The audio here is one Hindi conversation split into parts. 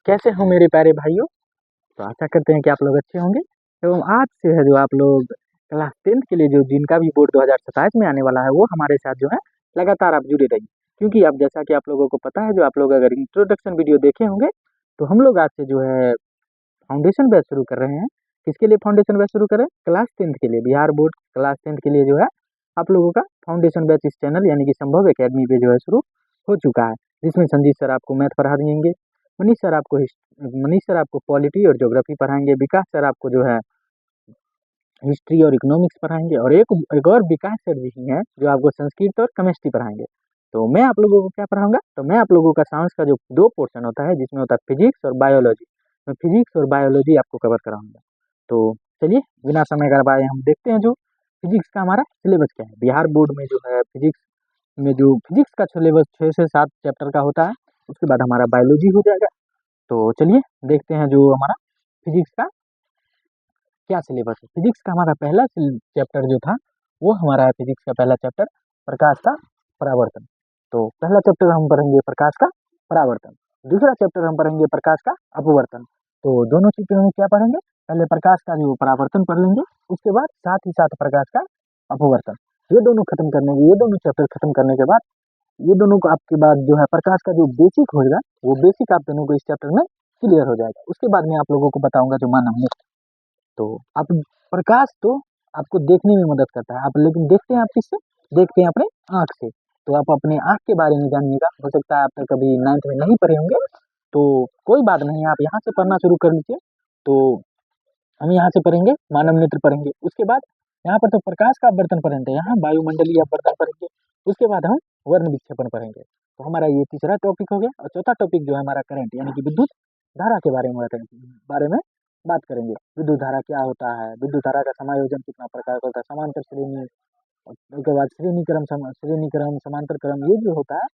कैसे हो मेरे प्यारे भाइयों। तो आशा करते हैं कि आप लोग अच्छे होंगे। एवं आज से है जो आप लोग क्लास 10th के लिए जो जिनका भी बोर्ड 2027 में आने वाला है वो हमारे साथ जो है लगातार आप जुड़े रहिए। क्योंकि अब जैसा कि आप लोगों को पता है, जो आप लोग अगर इंट्रोडक्शन वीडियो देखे होंगे तो हम लोग आज से जो है फाउंडेशन बैच शुरू कर रहे हैं। किसके लिए फाउंडेशन बैच शुरू करें? क्लास 10th के लिए। बिहार बोर्ड क्लास 10th के लिए जो है आप लोगों का फाउंडेशन बैच इस चैनल यानी कि संभव एकेडमी पे जो है शुरू हो चुका है, जिसमें संजीत सर आपको मैथ पढ़ा देंगे, मनीष सर आपको पॉलिटी और ज्योग्राफी पढ़ाएंगे, विकास सर आपको जो है हिस्ट्री और इकोनॉमिक्स पढ़ाएंगे, और एक और विकास सर जी हैं जो आपको संस्कृत और केमिस्ट्री पढ़ाएंगे। तो मैं आप लोगों को क्या पढ़ाऊंगा? तो मैं आप लोगों का साइंस का जो दो पोर्शन होता है, जिसमें होता है फिजिक्स और बायोलॉजी, मैं फिजिक्स और बायोलॉजी आपको कवर कराऊंगा। तो चलिए बिना समय गड़वाए हम देखते हैं जो फिजिक्स का हमारा सिलेबस क्या है। बिहार बोर्ड में जो है फिजिक्स का सिलेबस 6 से 7 चैप्टर का होता है। उसके बाद हमारा बायोलॉजी हो जाएगा। तो चलिए देखते हैं जो हमारा फिजिक्स का क्या सिलेबस है। फिजिक्स का हमारा पहला चैप्टर जो था वो हमारा है फिजिक्स का पहला चैप्टर प्रकाश का परावर्तन। तो पहला चैप्टर हम पढ़ेंगे प्रकाश का परावर्तन, दूसरा चैप्टर हम पढ़ेंगे प्रकाश का अपवर्तन। तो दोनों चैप्टर में क्या पढ़ेंगे? पहले प्रकाश का जो परावर्तन पढ़ लेंगे, उसके बाद साथ ही साथ प्रकाश का अपवर्तन। ये दोनों चैप्टर खत्म करने के बाद ये दोनों को आपके बाद जो है प्रकाश का जो बेसिक होगा वो बेसिक आप दोनों को इस चैप्टर में क्लियर हो जाएगा। उसके बाद मैं आप लोगों को बताऊंगा जो मानव। तो आप प्रकाश तो आपको देखने में मदद करता है, आप लेकिन देखते हैं आप किससे? देखते हैं अपने आँख से। तो आप अपने आँख के बारे में जानिएगा। हो सकता है आप तो कभी 9th में नहीं पढ़े होंगे, तो कोई बात नहीं, आप यहाँ से पढ़ना शुरू कर लीजिए। तो हम यहाँ से पढ़ेंगे मानव नेत्र पढ़ेंगे, उसके बाद यहाँ पर तो प्रकाश का अपवर्तन पढ़ेंगे, यहाँ वायुमंडलीय अपवर्तन पढ़ेंगे, उसके बाद हम वर्ण विक्षेपण पढ़ेंगे। तो हमारा ये तीसरा टॉपिक हो गया, और चौथा टॉपिक जो है हमारा करंट यानी कि विद्युत धारा के बारे में बात करेंगे। विद्युत धारा क्या होता है, विद्युत धारा का समायोजन कितना प्रकार का होता है, समांतर श्रेणी, उसके बाद श्रेणी क्रम समांतर क्रम, ये जो होता है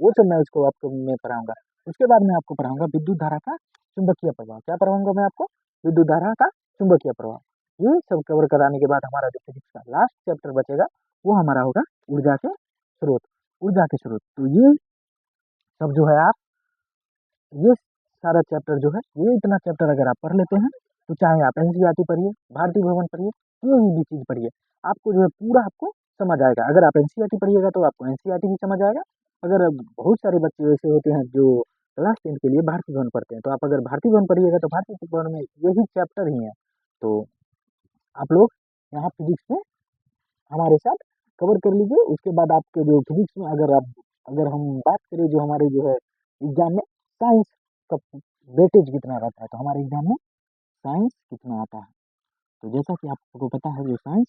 वो सब मैं इसको आपको मैं पढ़ाऊंगा। उसके बाद मैं आपको पढ़ाऊंगा विद्युत धारा का चुंबकीय प्रभाव। क्या पढ़ाऊंगा मैं आपको? विद्युत धारा का चुंबकीय प्रभाव। ये सब कवर कराने के बाद हमारा जो फिजिक्स का लास्ट चैप्टर बचेगा वो हमारा होगा ऊर्जा के स्रोत। ऊर्जा के स्रोत, तो ये सब जो है आप ये सारा चैप्टर जो है, ये इतना चैप्टर अगर आप पढ़ लेते हैं तो चाहे आप एनसीईआरटी पढ़िए, भारतीय भवन पढ़िए, कोई भी चीज़ पढ़िए, आपको जो है पूरा आपको समझ आएगा। अगर आप एनसीईआरटी पढ़िएगा तो आपको एनसीईआरटी भी समझ आएगा। अगर बहुत सारे बच्चे ऐसे होते हैं जो क्लास 10 के लिए भारतीय भवन पढ़ते हैं, तो आप अगर भारतीय भवन पढ़िएगा तो भारतीय भवन में यही चैप्टर ही है। तो आप लोग यहाँ फिजिक्स में हमारे साथ कवर कर लीजिए। उसके बाद आपके जो फिजिक्स में अगर हम बात करें जो हमारे जो है एग्जाम में साइंस का वेटेज कितना रहता है, तो हमारे एग्जाम में साइंस कितना आता है। तो जैसा कि आपको पता है, जो साइंस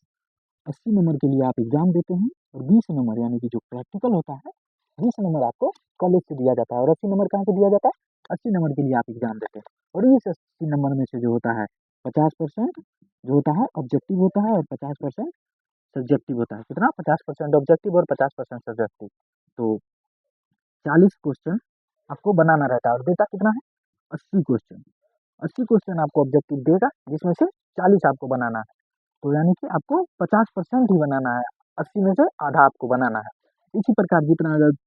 80 नंबर के लिए आप एग्जाम देते हैं, और 20 नंबर यानी कि जो प्रैक्टिकल होता है 20 नंबर आपको कॉलेज से दिया जाता है, और 80 नंबर कहाँ से दिया जाता है? 80 नंबर के लिए आप एग्जाम देते हैं। और इस 80 नंबर में से जो होता है 50% जो होता है ऑब्जेक्टिव होता है, और 50% सब्जेक्टिव होता है। कितना? 50% ऑब्जेक्टिव और 50% सब्जेक्टिव। तो 40 क्वेश्चन आपको बनाना रहता है, और देता कितना है? 80 क्वेश्चन। 80 क्वेश्चन आपको ऑब्जेक्टिव देगा, जिसमें से 40 आपको बनाना है। तो यानी कि आपको 50% ही बनाना है, 80 में से आधा आपको बनाना है। इसी प्रकार जितना अगर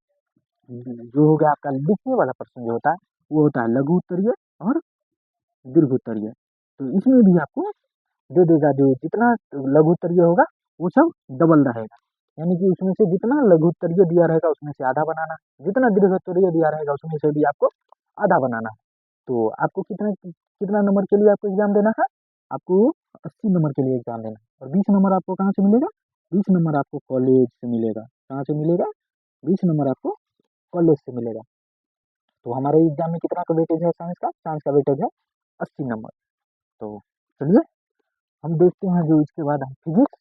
जो हो गया आपका लिखने वाला प्रश्न जो होता है वो होता है लघु उत्तरीय और दीर्घ उत्तरीय। तो इसमें भी आपको दे देगा, जो जितना लघु उत्तरीय होगा वो सब डबल रहेगा। यानी कि उसमें से जितना लघु उत्तरीय दिया रहेगा उसमें से आधा बनाना है, जितना दीर्घ उत्तरीय दिया रहेगा उसमें से भी आपको आधा बनाना है। तो आपको कितना कितना नंबर के लिए आपको एग्जाम देना है? आपको 80 नंबर के लिए एग्जाम देना है। और 20 नंबर आपको कहाँ से मिलेगा? 20 नंबर आपको कॉलेज से मिलेगा। कहाँ से मिलेगा? 20 नंबर आपको कॉलेज से मिलेगा। तो हमारे एग्जाम में कितना का वेटेज है साइंस का? साइंस का वेटेज है 80 नंबर। तो चलिए हम देखते हैं जो इसके बाद हम फिजिक्स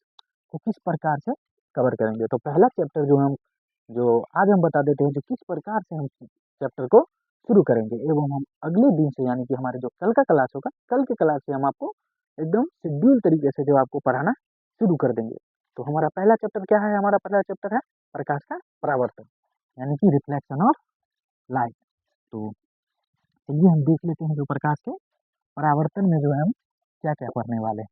को किस प्रकार से कवर करेंगे। तो पहला चैप्टर जो आज हम बता देते हैं जो किस प्रकार से हम चैप्टर को शुरू करेंगे, एवं हम अगले दिन से यानी कि हमारे जो कल का क्लास होगा, कल के क्लास से हम आपको एकदम शेड्यूल तरीके से जो आपको पढ़ाना शुरू कर देंगे। तो हमारा पहला चैप्टर क्या है? हमारा पहला चैप्टर है प्रकाश का परावर्तन यानी कि रिफ्लेक्शन ऑफ लाइट। तो चलिए हम देख लेते हैं जो प्रकाश के परावर्तन में जो है हम क्या क्या पढ़ने वाले हैं।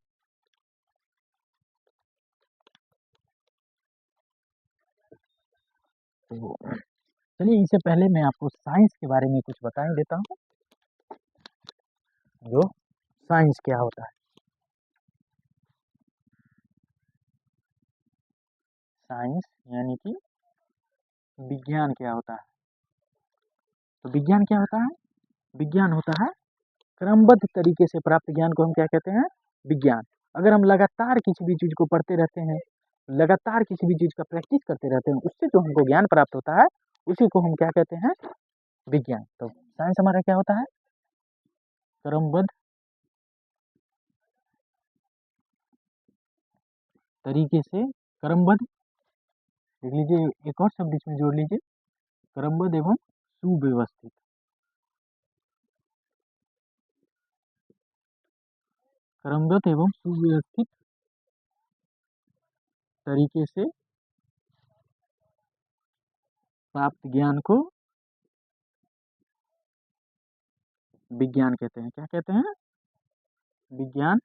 तो चलिए इससे पहले मैं आपको साइंस के बारे में कुछ बता ही देता हूँ। जो साइंस क्या होता है, साइंस यानी कि विज्ञान क्या होता है। तो विज्ञान क्या होता है, विज्ञान होता है क्रमबद्ध तरीके से प्राप्त ज्ञान को हम क्या कहते हैं, विज्ञान। अगर हम लगातार किसी भी चीज को पढ़ते रहते हैं, लगातार किसी भी चीज का प्रैक्टिस करते रहते हैं, उससे जो हमको ज्ञान प्राप्त होता है उसी को हम क्या कहते हैं, विज्ञान। तो साइंस हमारा क्या होता है, क्रमबद्ध तरीके से, क्रमबद्ध, देख लीजिए एक और शब्द इसमें जोड़ लीजिए, क्रमबद्ध एवं सुव्यवस्थित, क्रमबद्ध एवं सुव्यवस्थित तरीके से प्राप्त ज्ञान को विज्ञान कहते हैं। क्या कहते हैं, विज्ञान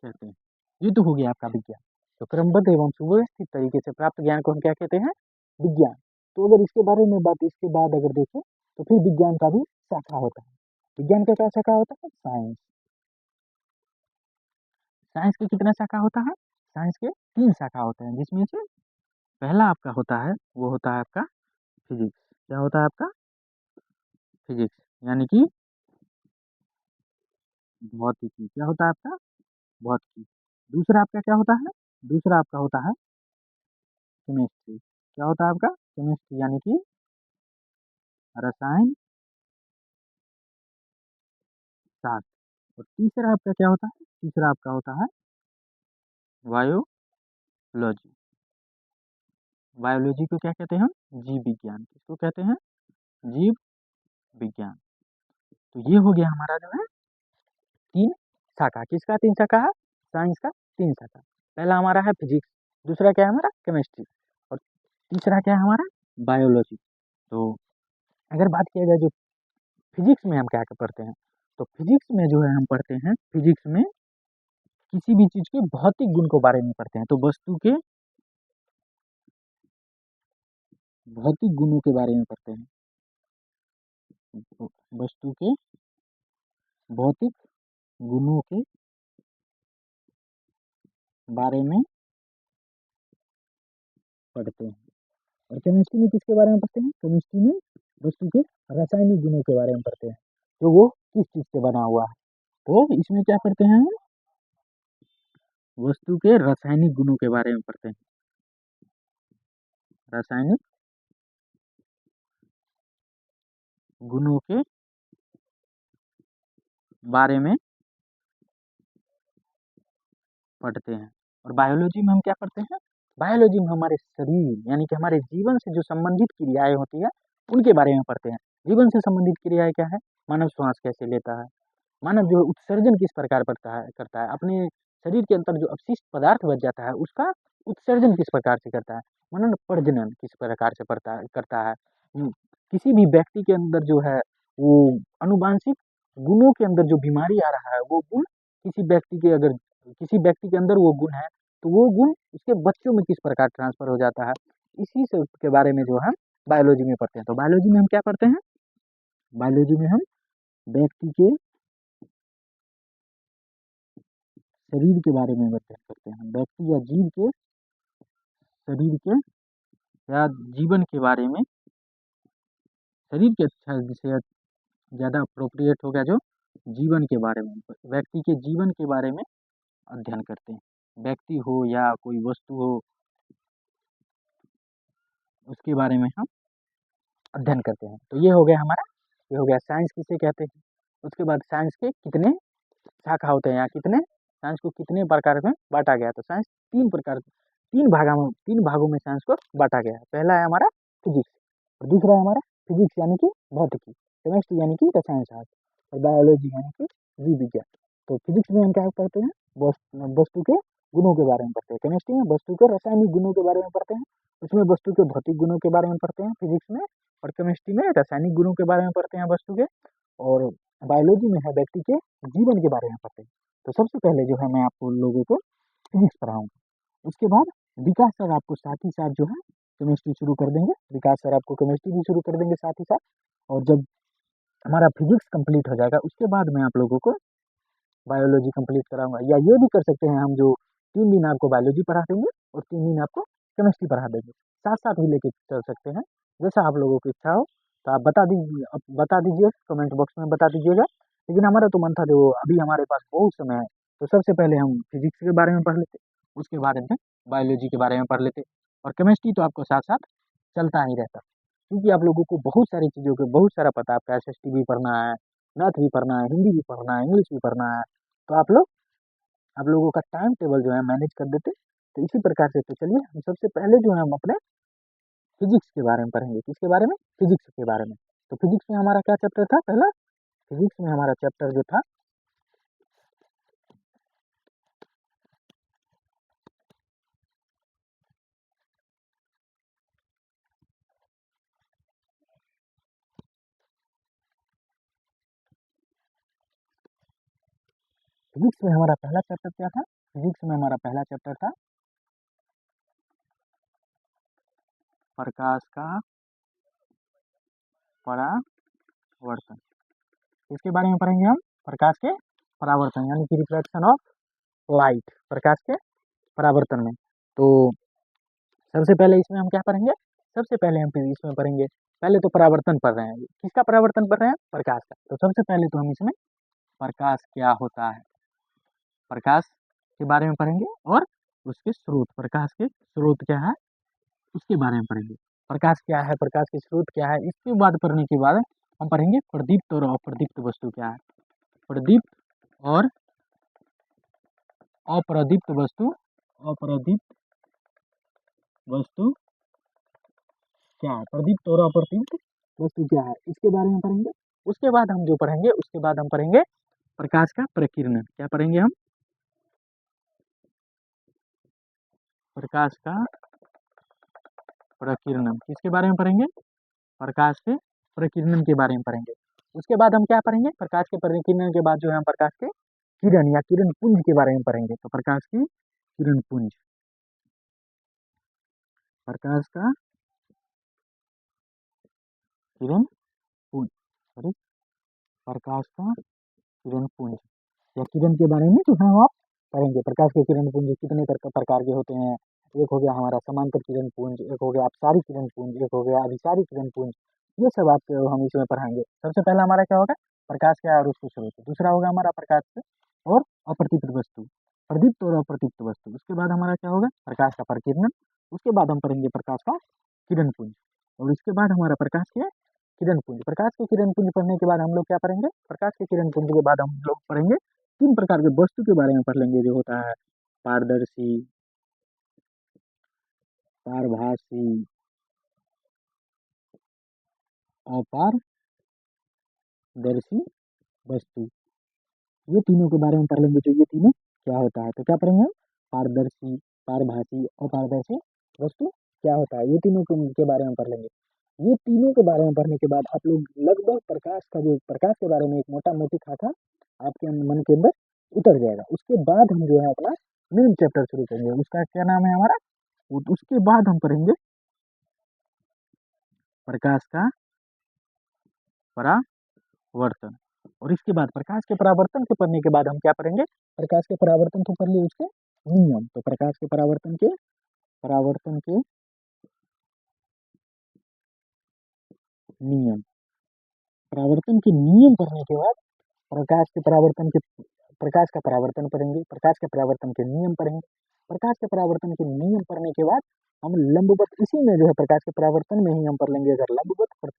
कहते हैं। ये तो हो गया आपका विज्ञान। तो क्रमबद्ध एवं सुव्यवस्थित तरीके से प्राप्त ज्ञान को हम क्या कहते हैं, विज्ञान। तो अगर इसके बारे में बात, इसके बाद अगर देखें तो फिर विज्ञान का भी शाखा होता है। विज्ञान का क्या शाखा होता है, साइंस। साइंस के कितना शाखा होता है, साइंस के 3 शाखा होते हैं, जिसमें से पहला आपका होता है, वो होता है आपका फिजिक्स। क्या होता है आपका, फिजिक्स यानी कि भौतिकी। क्या होता है आपका, भौतिकी। दूसरा आपका क्या होता है, दूसरा आपका होता है केमिस्ट्री। क्या होता है आपका, केमिस्ट्री यानी कि रसायन शास्त्र। और तीसरा आपका क्या होता है, तीसरा आपका होता है बायोलॉजी। बायोलॉजी को क्या कहते हैं हम, जीव विज्ञान। किसको कहते हैं, जीव विज्ञान। तो ये हो गया हमारा जो है 3 शाखा। किसका 3 शाखा है, साइंस का 3 शाखा। पहला हमारा है फिजिक्स, दूसरा क्या है हमारा केमिस्ट्री, और तीसरा क्या है हमारा बायोलॉजी। तो अगर बात किया जाए जो फिजिक्स में हम क्या क्या पढ़ते हैं, तो फिजिक्स में जो है हम पढ़ते हैं, फिजिक्स में किसी भी चीज के भौतिक गुण को बारे में पढ़ते हैं। तो वस्तु के भौतिक गुणों के बारे में पढ़ते हैं, वस्तु के भौतिक गुणों के बारे में पढ़ते हैं। और केमिस्ट्री में किसके बारे में पढ़ते हैं, केमिस्ट्री में वस्तु के रासायनिक गुणों के बारे में पढ़ते हैं, तो वो किस चीज से बना हुआ है। तो इसमें क्या पढ़ते हैं हम, वस्तु के रासायनिक गुणों के बारे में पढ़ते हैं, रासायनिक गुणों के बारे में पढ़ते हैं। और बायोलॉजी में हम क्या पढ़ते हैं, बायोलॉजी में हमारे शरीर यानी कि हमारे जीवन से जो संबंधित क्रियाएं होती है उनके बारे में पढ़ते हैं। जीवन से संबंधित क्रियाएं क्या है, मानव श्वास कैसे लेता है, मानव जो उत्सर्जन किस प्रकार करता है, अपने शरीर के अंदर जो अपशिष्ट पदार्थ बच जाता है उसका उत्सर्जन किस प्रकार से करता है, मानव प्रजनन किस प्रकार से करता है। किसी भी व्यक्ति के अंदर जो है वो अनुवांशिक गुणों के अंदर जो बीमारी आ रहा है वो गुण किसी व्यक्ति के, अगर किसी व्यक्ति के अंदर वो गुण है तो वो गुण उसके बच्चों में किस प्रकार ट्रांसफर हो जाता है, इसी से के बारे में जो है बायोलॉजी में पढ़ते हैं। तो बायोलॉजी में हम क्या पढ़ते हैं, बायोलॉजी में हम व्यक्ति के शरीर के बारे में अध्ययन करते हैं, व्यक्ति या जीव के शरीर के या जीवन के बारे में, शरीर के अच्छा से ज़्यादा अप्रोप्रिएट होगा जो जीवन के बारे में, व्यक्ति के जीवन के बारे में अध्ययन करते हैं। व्यक्ति हो या कोई वस्तु हो उसके बारे में हम अध्ययन करते हैं। तो ये हो गया हमारा, ये हो गया साइंस किसे कहते हैं। उसके बाद साइंस के कितने शाखा होते हैं या कितने, साइंस को कितने प्रकार में बांटा गया है। तो साइंस 3 प्रकार, 3 भागों में साइंस को बांटा गया है। पहला है हमारा फिजिक्स, और दूसरा है हमारा फिजिक्स यानी कि भौतिकी, केमिस्ट्री यानी कि रसायन शास्त्र, और बायोलॉजी यानी कि जीव विज्ञान। तो फिजिक्स में हम क्या पढ़ते हैं, वस्तु के गुणों के बारे में पढ़ते हैं। केमिस्ट्री में वस्तु के रासायनिक गुणों के बारे में पढ़ते हैं, उसमें वस्तु के भौतिक गुणों के बारे में पढ़ते हैं फिजिक्स में। और केमिस्ट्री में रासायनिक गुणों के बारे में पढ़ते हैं वस्तु के। और बायोलॉजी में है व्यक्ति के जीवन के बारे में पढ़ते हैं। तो सबसे पहले जो है मैं आपको लोगों को फिजिक्स पढ़ाऊंगा, उसके बाद विकास सर आपको साथ ही साथ जो है केमिस्ट्री शुरू कर देंगे, विकास सर आपको केमिस्ट्री भी शुरू कर देंगे साथ ही साथ। और जब हमारा फिजिक्स कंप्लीट हो जाएगा, उसके बाद मैं आप लोगों को बायोलॉजी कंप्लीट कराऊंगा। या ये भी कर सकते हैं हम, जो 3 दिन आपको बायोलॉजी पढ़ा देंगे और 3 दिन आपको केमिस्ट्री पढ़ा देंगे, साथ साथ भी लेके चल सकते हैं, जैसा आप लोगों की इच्छा हो। तो आप बता दीजिए, कमेंट बॉक्स में बता दीजिएगा। लेकिन हमारा तो मन था, जो अभी हमारे पास बहुत समय है, तो सबसे पहले हम फिजिक्स के बारे में पढ़ लेते, उसके बारे में बायोलॉजी के बारे में पढ़ लेते, और केमिस्ट्री तो आपको साथ साथ चलता ही रहता, क्योंकि आप लोगों को बहुत सारी चीज़ों के बहुत सारा पता है। आपका एसएसटी भी पढ़ना है, मैथ भी पढ़ना है, हिंदी भी पढ़ना है, इंग्लिश भी पढ़ना है। तो आप लोगों का टाइम टेबल जो है मैनेज कर देते। तो इसी प्रकार से, तो चलिए हम सबसे पहले जो है हम अपने फिजिक्स के बारे में पढ़ेंगे। किसके बारे में? फिजिक्स के बारे में। तो फिजिक्स में हमारा क्या चैप्टर था पहला? फिजिक्स में हमारा चैप्टर जो था, फिजिक्स में हमारा पहला चैप्टर क्या था? फिजिक्स में हमारा पहला चैप्टर था प्रकाश का परावर्तन। इसके बारे में पढ़ेंगे हम, प्रकाश के परावर्तन, यानी कि रिफ्लेक्शन ऑफ लाइट, प्रकाश के परावर्तन में। तो सबसे पहले इसमें हम क्या पढ़ेंगे? सबसे पहले हम फिर इसमें पढ़ेंगे, पहले तो परावर्तन पढ़ रहे हैं। किसका परावर्तन पढ़ रहे हैं? प्रकाश का। तो सबसे पहले तो हम इसमें प्रकाश क्या होता है, प्रकाश के बारे में पढ़ेंगे, और उसके स्रोत, प्रकाश के स्रोत क्या है उसके बारे में पढ़ेंगे। प्रकाश क्या है, प्रकाश के स्रोत क्या है, इसके बाद पढ़ने के बाद हम पढ़ेंगे प्रदीप्त और अप्रदीप्त वस्तु क्या है। प्रदीप्त और अप्रदीप्त वस्तु, अप्रदीप्त वस्तु क्या है, प्रदीप्त और अप्रदीप्त वस्तु क्या है, इसके बारे में पढ़ेंगे। उसके बाद हम जो पढ़ेंगे, उसके बाद हम पढ़ेंगे प्रकाश का प्रकीर्णन। क्या पढ़ेंगे हम? प्रकाश का प्रकीर्णन। किसके बारे में पढ़ेंगे? प्रकाश के प्रकीर्णन के बारे में पढ़ेंगे। उसके बाद हम क्या पढ़ेंगे? प्रकाश के प्रकीर्णन के बाद जो है हम प्रकाश के किरण या किरण पुंज के बारे में पढ़ेंगे। तो प्रकाश की किरण पुंज, प्रकाश का किरण पुंज, सॉरी, प्रकाश का किरण पुंज या किरण के बारे में जो है आप पढ़ेंगे। प्रकाश के किरण पुंज कितने प्रकार के होते हैं? एक हो गया हमारा समांतर किरण पुंज, एक हो गया अपसारी किरण पुंज, एक हो गया अभिसारी किरण पुंज। ये सब आपको हम इसमें पढ़ाएंगे। सबसे पहला हमारा क्या होगा? प्रकाश क्या है और उसके स्रोत। दूसरा होगा हमारा प्रकाश से और अप्रदीप्त वस्तु, प्रदीप्त और अप्रदीप्त वस्तु। उसके बाद हमारा क्या होगा? प्रकाश का प्रकीर्णन। उसके बाद हम पढ़ेंगे प्रकाश का किरण पुंज, और उसके बाद हमारा प्रकाश के किरण पुंज। प्रकाश के किरण पुंज पढ़ने के बाद हम लोग क्या पढ़ेंगे? प्रकाश के किरण पुंज के बाद हम लोग पढ़ेंगे 3 प्रकार के वस्तु के बारे में पढ़ लेंगे, जो होता है पारदर्शी, पारभासी, अपारदर्शी वस्तु। ये तीनों के बारे में पढ़ लेंगे, जो ये तीनों क्या होता है। तो क्या पढ़ेंगे हम? पारदर्शी, पारभासी, अपारदर्शी वस्तु क्या होता है, ये तीनों के बारे में पढ़ लेंगे। ये तीनों के बारे में पढ़ने के बाद आप लोग लगभग प्रकाश का, जो प्रकाश के बारे में एक मोटा मोटी खाका आपके मन के अंदर उतर जाएगा। उसके बाद हम जो है अपना मेन चैप्टर शुरू करेंगे। उसका क्या नाम है हमारा? उसके बाद हम पढ़ेंगे प्रकाश का परावर्तन। और इसके बाद प्रकाश के परावर्तन के पढ़ने के बाद हम क्या पढ़ेंगे? प्रकाश के परावर्तन तो पढ़ लिए, उसके नियम। तो प्रकाश के परावर्तन के नियम, परावर्तन के नियम पढ़ने के बाद प्रकाश का परावर्तन पढ़ेंगे, प्रकाश के परावर्तन के नियम पढ़ेंगे। प्रकाश के परावर्तन के नियम पढ़ने के बाद हम लंबवत, इसी में जो है प्रकाश के परावर्तन में ही हम पढ़ लेंगे। अगर लंबवत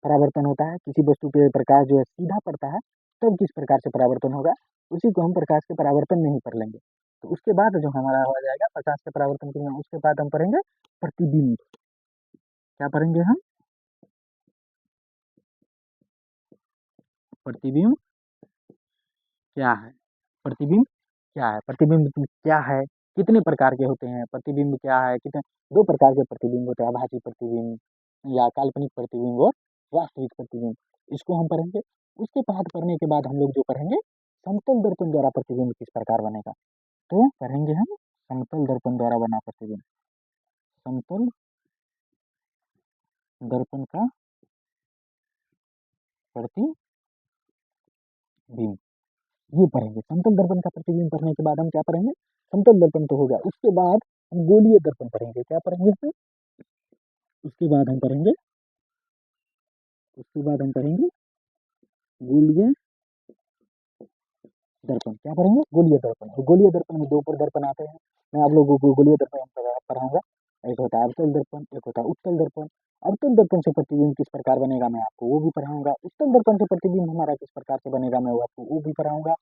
परावर्तन होता है, किसी वस्तु पे प्रकाश जो है सीधा पड़ता है, तब किस प्रकार से परावर्तन होगा, उसी को हम प्रकाश के परावर्तन में ही पढ़ लेंगे। तो उसके बाद जो हमारा हो जाएगा प्रकाश के परावर्तन के नियम, उसके बाद हम पढ़ेंगे प्रतिबिंब। क्या पढ़ेंगे हम? प्रतिबिंब क्या है, प्रतिबिंब क्या है, प्रतिबिंब क्या है, कितने प्रकार के होते हैं, प्रतिबिंब क्या है, कितने 2 प्रकार के प्रतिबिंब होते हैं, आभासी प्रतिबिंब या काल्पनिक प्रतिबिंब और वास्तविक प्रतिबिंब। इसको हम पढ़ेंगे। उसके बाद पढ़ने के बाद हम लोग जो पढ़ेंगे, समतल दर्पण द्वारा प्रतिबिंब किस प्रकार बनेगा। तो पढ़ेंगे हम समतल दर्पण द्वारा बना प्रतिबिंब, समतल दर्पण का प्रतिबिंब, ये पढ़ेंगे। समतल दर्पण का प्रतिबिंब पढ़ने के बाद हम क्या पढ़ेंगे, समतल दर्पण तो हो गया, उसके बाद हम गोलीय दर्पण पढ़ेंगे। क्या पढ़ेंगे इसमें, उसके बाद हम पढ़ेंगे गोलीय दर्पण। क्या पढ़ेंगे, गोलीय दर्पण। और गोलीय दर्पण में दो दर्पण आते हैं, मैं आप लोगों को गोलीय दर्पण पढ़ाऊंगा। एक होता है अवतल दर्पण, एक होता है उत्तल दर्पण। अवतल दर्पण से प्रतिबिंब किस प्रकार बनेगा मैं आपको वो भी पढ़ाऊंगा। उत्तल दर्पण से प्रतिबिंब हमारा किस प्रकार से बनेगा मैं आपको वो भी पढ़ाऊंगा।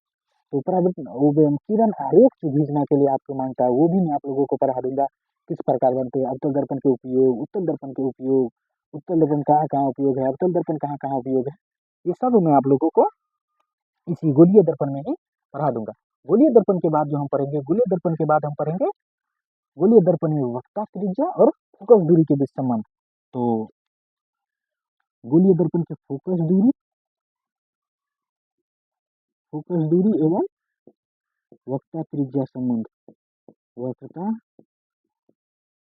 तो परावर्तन वो किरण आरेख जो खींचना के लिए आपको मांगता है वो भी मैं आप लोगों को पढ़ा दूंगा, किस प्रकार बनते हैं अवतल दर्पण के उपयोग, उत्तल दर्पण के उपयोग, उत्तल दर्पण कहाँ कहाँ उपयोग है, अवतल दर्पण कहाँ कहाँ उपयोग है, ये सब मैं आप लोगों को इसी गोलीय दर्पण में ही पढ़ा दूंगा। गोलीय दर्पण के बाद जो हम पढ़ेंगे, गोलीय दर्पण के बाद हम पढ़ेंगे गोलीय दर्पण में वक्रता त्रिज्या और फोकस दूरी के बीच संबंध। तो गोलीय दर्पण के फोकस दूरी एवं वक्रता त्रिज्या संबंध, वक्रता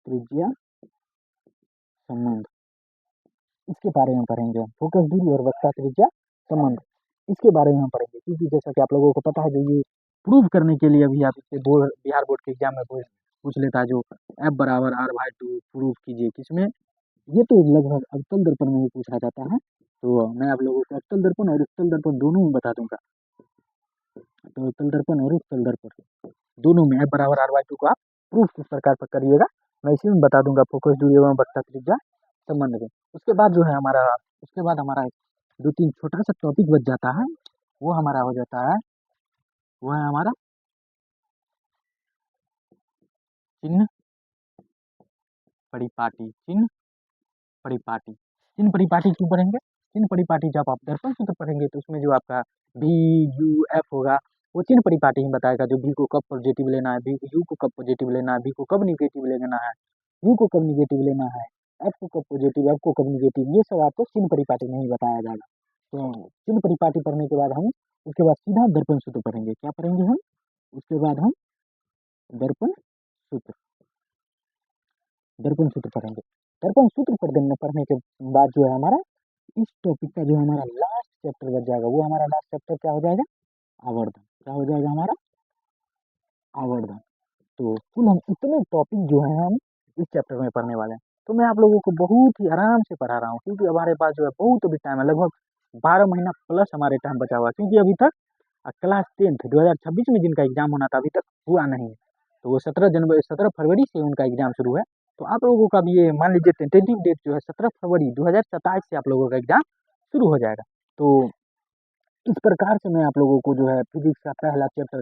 त्रिज्या संबंध, इसके बारे में पढ़ेंगे हम। फोकस दूरी और वक्रता त्रिज्या संबंध, इसके बारे में हम पढ़ेंगे, क्योंकि जैसा कि आप लोगों को पता है जो ये प्रूव करने के लिए अभी आप इससे बिहार बोर्ड के एग्जाम में पूछ लेता है, जो F बराबर R/2 प्रूव कीजिए किसमें, ये तो लगभग अवतल दर्पण में ही पूछा जाता है। तो मैं आप लोगों को अवतल दर्पण और उत्तल दर्पण दोनों में बता दूंगा। तो अवतल दर्पण और उत्तल दर्पण दोनों में F बराबर R/2 को आप प्रूफ किस प्रकार पर करिएगा मैं इसी में बता दूंगा, फोकस दूरी एवं वक्रता त्रिज्या संबंध में। उसके बाद जो है हमारा 2-3 छोटा सा टॉपिक बच जाता है, वो हमारा हो जाता है, वो है हमारा चिन्ह परिपाटी। चिन्ह परिपाटी क्यों पढ़ेंगे, चिन्ह परिपाटी जब आप दर्पण सूत्र पढ़ेंगे तो उसमें जो आपका VUF होगा वो चिन्ह परिपाटी ही बताएगा, जो V को कब पॉजिटिव लेना है, U को कब पॉजिटिव लेना है, V को कब निगेटिव लेना है, U को कब निगेटिव लेना है, F को कब पॉजिटिव, F को कब निगेटिव, ये सब आपको चिन्ह परिपाटी में ही बताया जाएगा। तो चिन्ह परिपाटी पढ़ने के बाद हम उसके बाद सीधा दर्पण सूत्र पढ़ेंगे। क्या पढ़ेंगे हम, उसके बाद हम दर्पण सूत्र पढ़ेंगे। दर्पण सूत्र पढ़ने के बाद जो है हमारा इस टॉपिक का जो हमारा लास्ट चैप्टर बच जाएगा, वो हमारा लास्ट चैप्टर क्या हो जाएगा, आवर्धन। क्या हो जाएगा हमारा, आवर्धन। तो कुल हम इतने टॉपिक जो है हम इस चैप्टर में पढ़ने वाले हैं। तो मैं आप लोगों को बहुत ही आराम से पढ़ा रहा हूँ, क्योंकि हमारे पास जो है बहुत अभी टाइम है, लगभग 12 महीना प्लस हमारे टाइम बचा हुआ है, क्योंकि अभी तक क्लास 10th 2026 में जिनका एग्जाम होना था अभी तक हुआ नहीं है। तो वो 17 फरवरी से उनका एग्जाम शुरू है। तो आप लोगों का भी ये मान लीजिए टेंटेटिव डेट जो है 17 फरवरी 2027 से आप लोगों का एग्जाम शुरू हो जाएगा। तो इस प्रकार से मैं आप लोगों को जो है फिजिक्स का पहला चैप्टर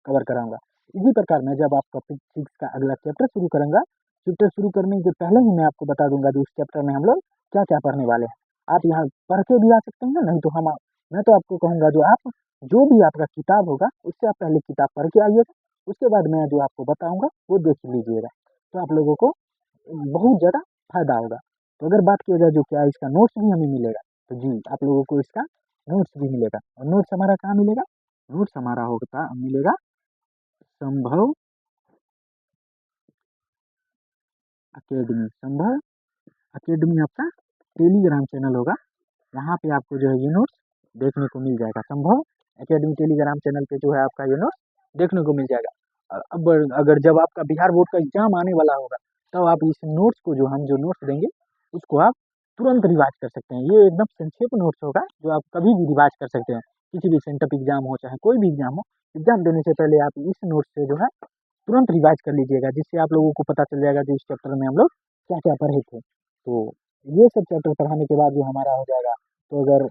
कवर कराऊंगा। इसी प्रकार मैं जब आपका फिजिक्स का अगला चैप्टर शुरू करूंगा, चैप्टर शुरू करने के पहले ही मैं आपको बता दूंगा जो उस चैप्टर में हम लोग क्या क्या पढ़ने वाले हैं। आप यहाँ पढ़ के भी आ सकते हैं, नहीं तो मैं तो आपको कहूँगा जो भी आपका किताब होगा उससे आप पहले किताब पढ़ के आइएगा, उसके बाद मैं जो आपको बताऊंगा वो देख लीजिएगा, तो आप लोगों को बहुत ज़्यादा फायदा होगा। तो अगर बात किया जाए जो क्या इसका नोट्स भी हमें मिलेगा, तो जी आप लोगों को इसका नोट्स भी मिलेगा। और नोट्स हमारा कहाँ मिलेगा, नोट्स हमारा मिलेगा संभव अकेडमी आपका टेलीग्राम चैनल होगा, वहाँ पे आपको जो है ये नोट्स देखने को मिल जाएगा। संभव अकेडमी टेलीग्राम चैनल पे जो है आपका ये नोट्स देखने को मिल जाएगा। अब अगर जब आपका बिहार बोर्ड का एग्जाम आने वाला होगा, तब आप इस नोट्स को जो नोट्स देंगे उसको आप तुरंत रिवाइज कर सकते हैं। ये एकदम संक्षेप नोट्स होगा जो आप कभी भी रिवाइज कर सकते हैं, किसी भी सेंटअप एग्जाम हो चाहे कोई भी एग्जाम हो, एग्जाम देने से पहले आप इस नोट्स से जो है तुरंत रिवाइज कर लीजिएगा, जिससे आप लोगों को पता चल जाएगा जो इस चैप्टर में हम लोग क्या क्या पढ़े थे। तो ये सब चैप्टर पढ़ाने के बाद जो हमारा हो जाएगा, तो अगर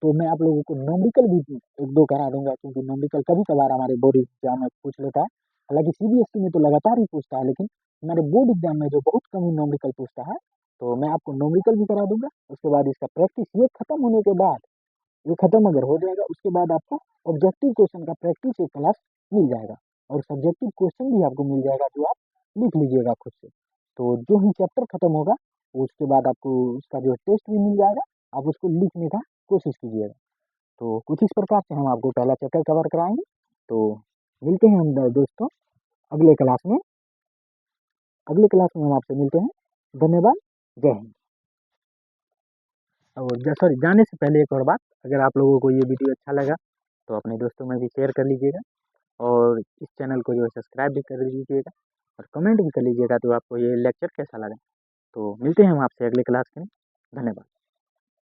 तो मैं आप लोगों को न्यूमेरिकल भी 1-2 करा दूंगा, क्योंकि न्यूमेरिकल कभी कभार हमारे बोर्ड एग्जाम में पूछ लेता है। हालांकि सीबीएसई में तो लगातार ही पूछता है, लेकिन हमारे बोर्ड एग्जाम में जो बहुत कम ही न्यूमेरिकल पूछता है, तो मैं आपको न्यूमेरिकल भी करा दूंगा। उसके बाद इसका प्रैक्टिस ये खत्म होने के बाद, ये खत्म अगर हो जाएगा उसके बाद आपको ऑब्जेक्टिव क्वेश्चन का प्रैक्टिस एक क्लास मिल जाएगा, और सब्जेक्टिव क्वेश्चन भी आपको मिल जाएगा जो आप लिख लीजिएगा खुद से। तो जो ही चैप्टर खत्म होगा उसके बाद आपको उसका जो टेस्ट भी मिल जाएगा, आप उसको लिखने का कोशिश कीजिएगा। तो कुछ इस प्रकार से हम आपको पहला चैप्टर कवर कराएंगे। तो मिलते हैं हम दोस्तों अगले क्लास में, हम आपसे मिलते हैं। धन्यवाद, जय हिंद। और सॉरी जाने से पहले एक और बात, अगर आप लोगों को ये वीडियो अच्छा लगा तो अपने दोस्तों में भी शेयर कर लीजिएगा और इस चैनल को जो है सब्सक्राइब भी कर लीजिएगा और कमेंट भी कर लीजिएगा तो आपको ये लेक्चर कैसा लगा। तो मिलते हैं हम आपसे अगले क्लास में। धन्यवाद।